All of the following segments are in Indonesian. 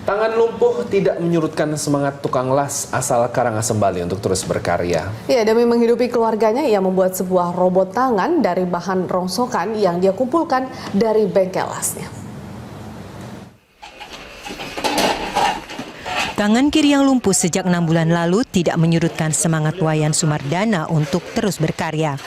Tangan lumpuh tidak menyurutkan semangat tukang las asal Karangasem, Bali untuk terus berkarya. Ya, demi menghidupi keluarganya, ia membuat sebuah robot tangan dari bahan rongsokan yang dia kumpulkan dari bengkel lasnya. Tangan kiri yang lumpuh sejak 6 bulan lalu tidak menyurutkan semangat Wayan Sumardana untuk terus berkarya.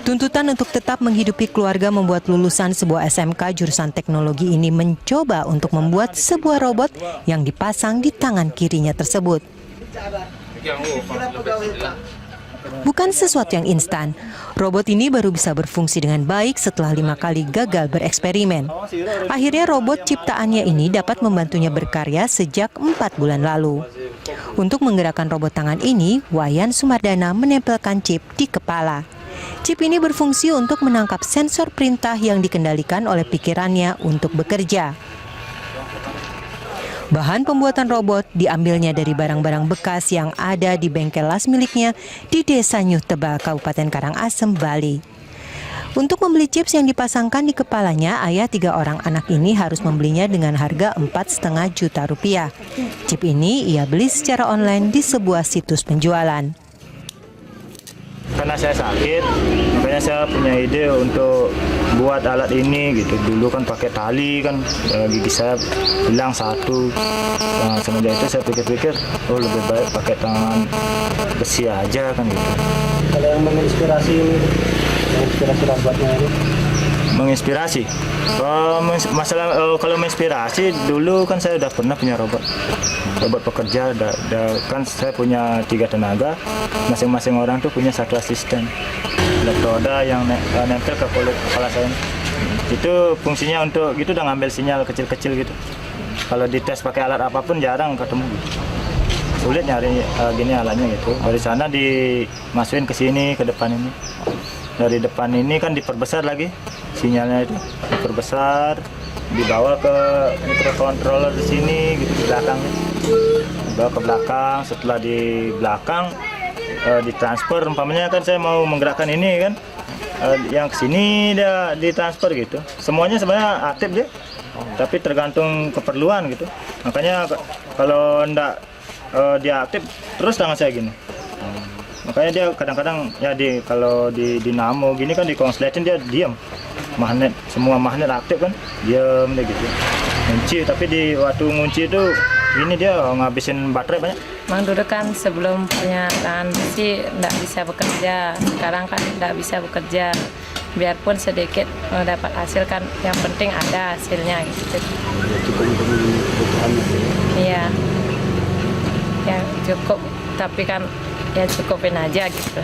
Tuntutan untuk tetap menghidupi keluarga membuat lulusan sebuah SMK jurusan teknologi ini mencoba untuk membuat sebuah robot yang dipasang di tangan kirinya tersebut. Bukan sesuatu yang instan, robot ini baru bisa berfungsi dengan baik setelah 5 kali gagal bereksperimen. Akhirnya robot ciptaannya ini dapat membantunya berkarya sejak 4 bulan lalu. Untuk menggerakkan robot tangan ini, Wayan Sumardana menempelkan chip di kepala. Chip ini berfungsi untuk menangkap sensor perintah yang dikendalikan oleh pikirannya untuk bekerja. Bahan pembuatan robot diambilnya dari barang-barang bekas yang ada di bengkel las miliknya di Desa Nyuh Teba, Kabupaten Karangasem, Bali. Untuk membeli chips yang dipasangkan di kepalanya, ayah 3 orang anak ini harus membelinya dengan harga 4,5 juta rupiah. Chip ini ia beli secara online di sebuah situs penjualan. Karena saya sakit, makanya saya punya ide untuk buat alat ini gitu. Dulu kan pakai tali kan, gigi saya hilang 1. Nah, semenjak itu saya pikir-pikir, oh lebih baik pakai tangan besi aja kan gitu. Kalau yang menginspirasi buatnya ini? Menginspirasi? Kalau menginspirasi, dulu kan saya udah pernah punya robot pekerja. Kan saya punya 3 tenaga, masing-masing orang tuh punya 1 asisten elektroda yang nempel ke kepala saya. Itu fungsinya untuk gitu, udah ngambil sinyal kecil-kecil gitu. Kalau dites pakai alat apapun jarang ketemu. Sulit nyari gini alatnya gitu. Dari sana dimasukin ke sini, ke depan ini. Dari depan ini kan diperbesar lagi sinyalnya, itu diperbesar, dibawa ke microcontroller di sini gitu, di belakang, dibawa ke belakang. Setelah di belakang ditransfer, umpamanya kan saya mau menggerakkan ini kan, yang ke sini dia ditransfer gitu. Semuanya sebenarnya aktif dia, tapi tergantung keperluan gitu. Makanya kalau enggak dia aktif terus tangan saya gini. Makanya dia kadang-kadang ya kalau di dinamo gini kan dikonsletin dia diam. Magnet, semua magnet aktif kan, diam deh gitu. Ngunci, tapi di waktu ngunci itu ini dia ngabisin baterai banyak. Memang dulu kan sebelum punya tangan besi tidak bisa bekerja. Sekarang kan tidak bisa bekerja. Biarpun sedikit dapat hasil kan, yang penting ada hasilnya gitu. Iya. Ya cukup, tapi kan ya cukupin aja gitu.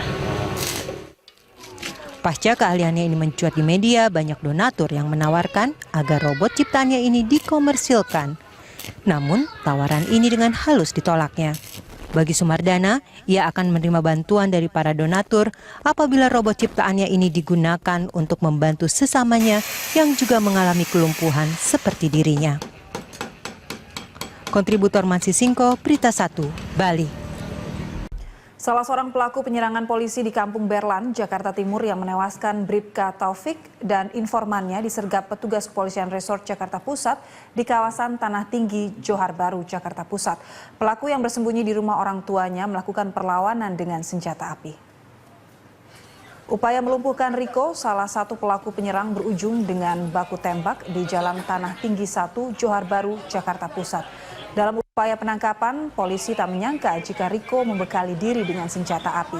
Pasca keahliannya ini mencuat di media, banyak donatur yang menawarkan agar robot ciptaannya ini dikomersilkan. Namun, tawaran ini dengan halus ditolaknya. Bagi Sumardana, ia akan menerima bantuan dari para donatur apabila robot ciptaannya ini digunakan untuk membantu sesamanya yang juga mengalami kelumpuhan seperti dirinya. Kontributor Mansi Singko, Berita 1, Bali. Salah seorang pelaku penyerangan polisi di Kampung Berlan, Jakarta Timur yang menewaskan Bribka Taufik dan informannya disergap petugas kepolisian resort Jakarta Pusat di kawasan Tanah Tinggi, Johar Baru, Jakarta Pusat. Pelaku yang bersembunyi di rumah orang tuanya melakukan perlawanan dengan senjata api. Upaya melumpuhkan Riko, salah satu pelaku penyerang, berujung dengan baku tembak di Jalan Tanah Tinggi 1, Johar Baru, Jakarta Pusat. Dalam upaya penangkapan, polisi tak menyangka jika Riko membekali diri dengan senjata api.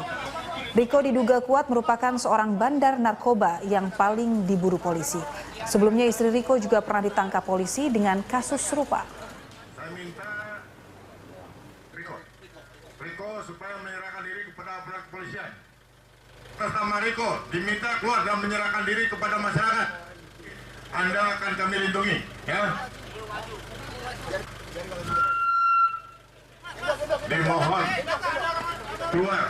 Riko diduga kuat merupakan seorang bandar narkoba yang paling diburu polisi. Sebelumnya istri Riko juga pernah ditangkap polisi dengan kasus serupa. Saya minta Riko supaya menyerahkan diri kepada aparat kepolisian. Atas nama Riko diminta keluar dan menyerahkan diri kepada masyarakat. Anda akan kami lindungi, ya. Dimohon keluar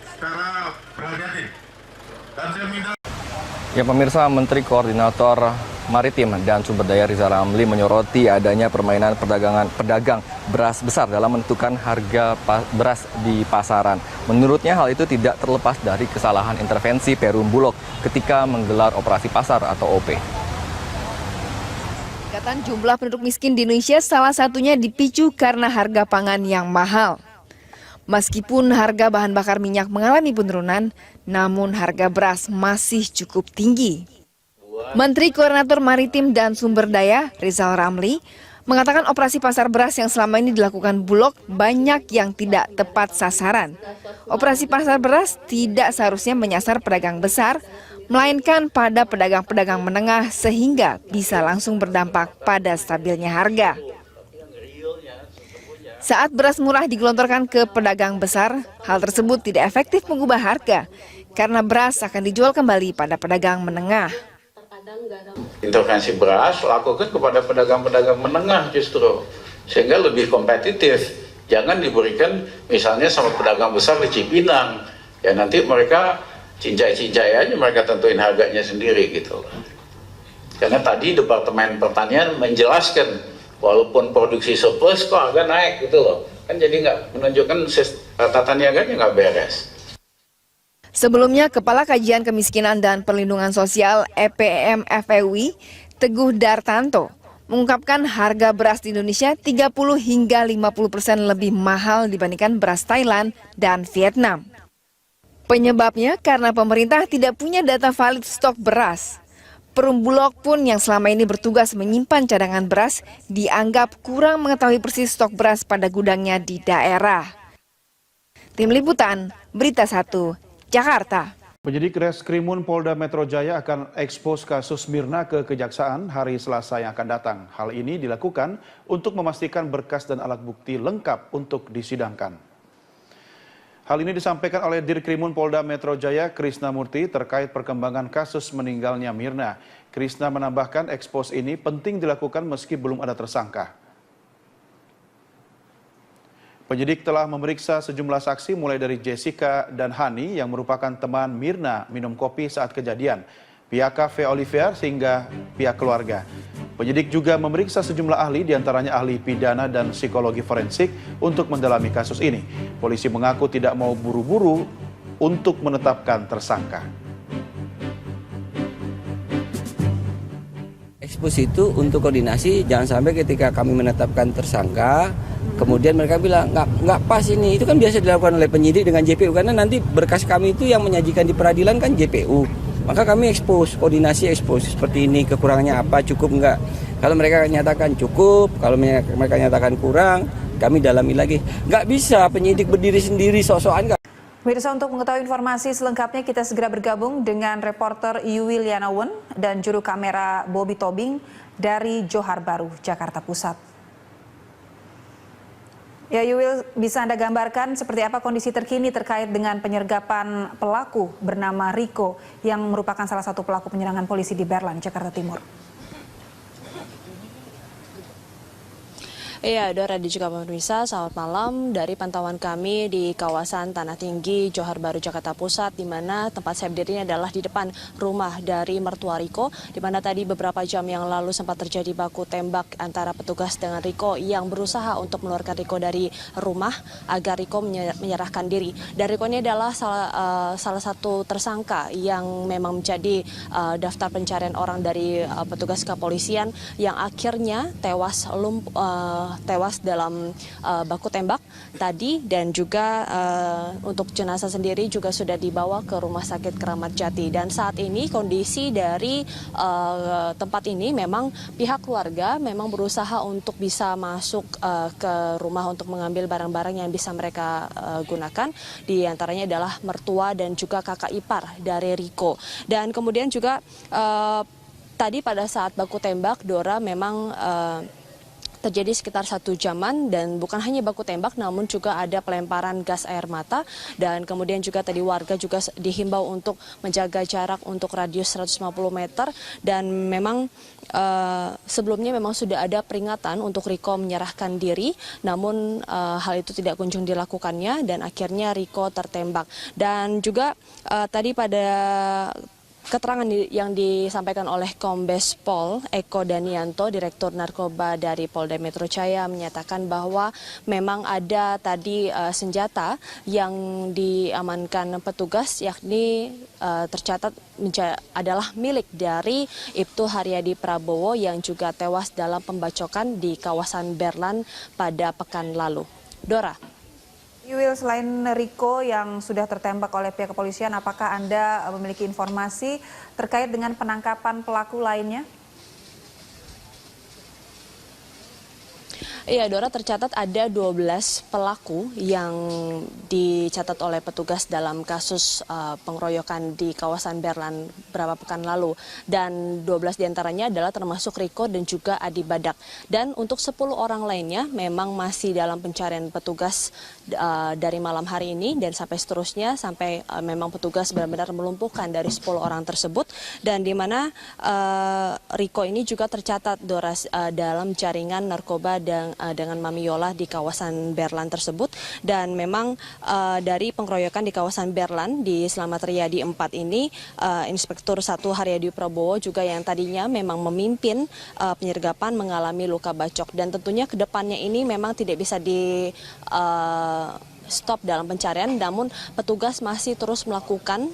secara berhati-hati. Dan saya minta. Ya pemirsa, Menteri Koordinator Maritim dan Sumber Daya Rizal Ramli menyoroti adanya permainan pedagang beras besar dalam menentukan harga beras di pasaran. Menurutnya hal itu tidak terlepas dari kesalahan intervensi Perum Bulog ketika menggelar operasi pasar atau OP. Peningkatan jumlah penduduk miskin di Indonesia salah satunya dipicu karena harga pangan yang mahal. Meskipun harga bahan bakar minyak mengalami penurunan, namun harga beras masih cukup tinggi. Menteri Koordinator Maritim dan Sumber Daya Rizal Ramli mengatakan operasi pasar beras yang selama ini dilakukan Bulog banyak yang tidak tepat sasaran. Operasi pasar beras tidak seharusnya menyasar pedagang besar, melainkan pada pedagang-pedagang menengah sehingga bisa langsung berdampak pada stabilnya harga. Saat beras murah digelontorkan ke pedagang besar, hal tersebut tidak efektif mengubah harga karena beras akan dijual kembali pada pedagang menengah. Intervensi beras lakukan kepada pedagang-pedagang menengah justru, sehingga lebih kompetitif. Jangan diberikan misalnya sama pedagang besar di Cipinang, ya nanti mereka cincai-cincai aja, mereka tentuin harganya sendiri gitu. Karena tadi Departemen Pertanian menjelaskan, walaupun produksi surplus kok harga naik gitu loh. Kan jadi nggak menunjukkan tata niaganya nggak beres. Sebelumnya, Kepala Kajian Kemiskinan dan Perlindungan Sosial EPM FEUI, Teguh Dartanto, mengungkapkan harga beras di Indonesia 30 hingga 50% lebih mahal dibandingkan beras Thailand dan Vietnam. Penyebabnya karena pemerintah tidak punya data valid stok beras. Perum Bulog pun yang selama ini bertugas menyimpan cadangan beras dianggap kurang mengetahui persis stok beras pada gudangnya di daerah. Tim Liputan, Berita 1, Jakarta. Penyidik Reskrimun Polda Metro Jaya akan ekspos kasus Mirna ke Kejaksaan hari Selasa yang akan datang. Hal ini dilakukan untuk memastikan berkas dan alat bukti lengkap untuk disidangkan. Hal ini disampaikan oleh Dirkrimun Polda Metro Jaya, Krisna Murti, terkait perkembangan kasus meninggalnya Mirna. Krisna menambahkan ekspos ini penting dilakukan meski belum ada tersangka. Penyidik telah memeriksa sejumlah saksi mulai dari Jessica dan Hani yang merupakan teman Mirna minum kopi saat kejadian, pihak Cafe Olivier hingga pihak keluarga. Penyidik juga memeriksa sejumlah ahli, diantaranya ahli pidana dan psikologi forensik untuk mendalami kasus ini. Polisi mengaku tidak mau buru-buru untuk menetapkan tersangka. Ekspos itu untuk koordinasi, jangan sampai ketika kami menetapkan tersangka, kemudian mereka bilang nggak pas ini. Itu kan biasa dilakukan oleh penyidik dengan JPU, karena nanti berkas kami itu yang menyajikan di peradilan kan JPU. Maka kami ekspos, koordinasi ekspos seperti ini, kekurangannya apa, cukup nggak. Kalau mereka nyatakan cukup, kalau mereka nyatakan kurang, kami dalami lagi. Nggak bisa penyidik berdiri sendiri sok-sokan nggak. Pemirsa, untuk mengetahui informasi selengkapnya kita segera bergabung dengan reporter Yui Lianawan dan juru kamera Bobby Tobing dari Johar Baru, Jakarta Pusat. Ya, Yui, bisa Anda gambarkan seperti apa kondisi terkini terkait dengan penyergapan pelaku bernama Riko yang merupakan salah satu pelaku penyerangan polisi di Berlan, Jakarta Timur? Iya, Dora dan juga pemirsa, selamat malam. Dari pantauan kami di kawasan Tanah Tinggi, Johar Baru, Jakarta Pusat, di mana tempat saya berdiri ini adalah di depan rumah dari mertua Riko, di mana tadi beberapa jam yang lalu sempat terjadi baku tembak antara petugas dengan Riko yang berusaha untuk mengeluarkan Riko dari rumah agar Riko menyerahkan diri. Dan Riko ini adalah salah satu tersangka yang memang menjadi daftar pencarian orang dari petugas kepolisian yang akhirnya tewas dalam baku tembak tadi, dan juga untuk jenazah sendiri juga sudah dibawa ke Rumah Sakit Keramat Jati. Dan saat ini kondisi dari tempat ini memang pihak keluarga memang berusaha untuk bisa masuk ke rumah untuk mengambil barang-barang yang bisa mereka gunakan. Di antaranya adalah mertua dan juga kakak ipar dari Riko. Dan kemudian juga tadi pada saat baku tembak, Dora, memang terjadi sekitar 1 jaman, dan bukan hanya baku tembak namun juga ada pelemparan gas air mata, dan kemudian juga tadi warga juga dihimbau untuk menjaga jarak untuk radius 150 meter, dan memang sebelumnya memang sudah ada peringatan untuk Riko menyerahkan diri, namun hal itu tidak kunjung dilakukannya dan akhirnya Riko tertembak. Dan juga tadi pada Keterangan yang disampaikan oleh Kombes Pol Eko Danianto, Direktur Narkoba dari Polda Metro Jaya, menyatakan bahwa memang ada tadi senjata yang diamankan petugas, yakni tercatat adalah milik dari Ibtu Haryadi Prabowo yang juga tewas dalam pembacokan di kawasan Berlan pada pekan lalu. Dora. Yuwil, selain Riko yang sudah tertembak oleh pihak kepolisian, apakah Anda memiliki informasi terkait dengan penangkapan pelaku lainnya? Iya, Dora, tercatat ada 12 pelaku yang dicatat oleh petugas dalam kasus pengeroyokan di kawasan Berlan beberapa pekan lalu. Dan 12 diantaranya adalah termasuk Riko dan juga Adi Badak. Dan untuk 10 orang lainnya memang masih dalam pencarian petugas dari malam hari ini dan sampai seterusnya, sampai memang petugas benar-benar melumpuhkan dari 10 orang tersebut. Dan di mana Riko ini juga tercatat, Dora, dalam jaringan narkoba dengan Mami Yola di kawasan Berlan tersebut. Dan memang dari pengeroyokan di kawasan Berlan di Slamet Riyadi 4 ini, Inspektur 1 Haryadi Prabowo juga yang tadinya memang memimpin penyergapan mengalami luka bacok. Dan tentunya ke depannya ini memang tidak bisa di stop dalam pencarian, namun petugas masih terus melakukan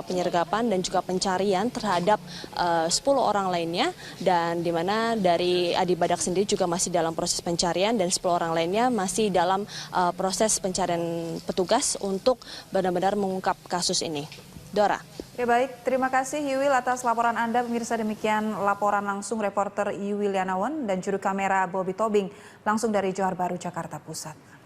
penyergapan dan juga pencarian terhadap 10 orang lainnya, dan di mana dari Adi Badak sendiri juga masih dalam proses pencarian dan 10 orang lainnya masih dalam proses pencarian petugas untuk benar-benar mengungkap kasus ini. Dora. Ya baik, terima kasih Yuwil atas laporan Anda. Pemirsa, demikian laporan langsung reporter Yuwil Yanawan dan juru kamera Bobby Tobing langsung dari Johar Baru, Jakarta Pusat.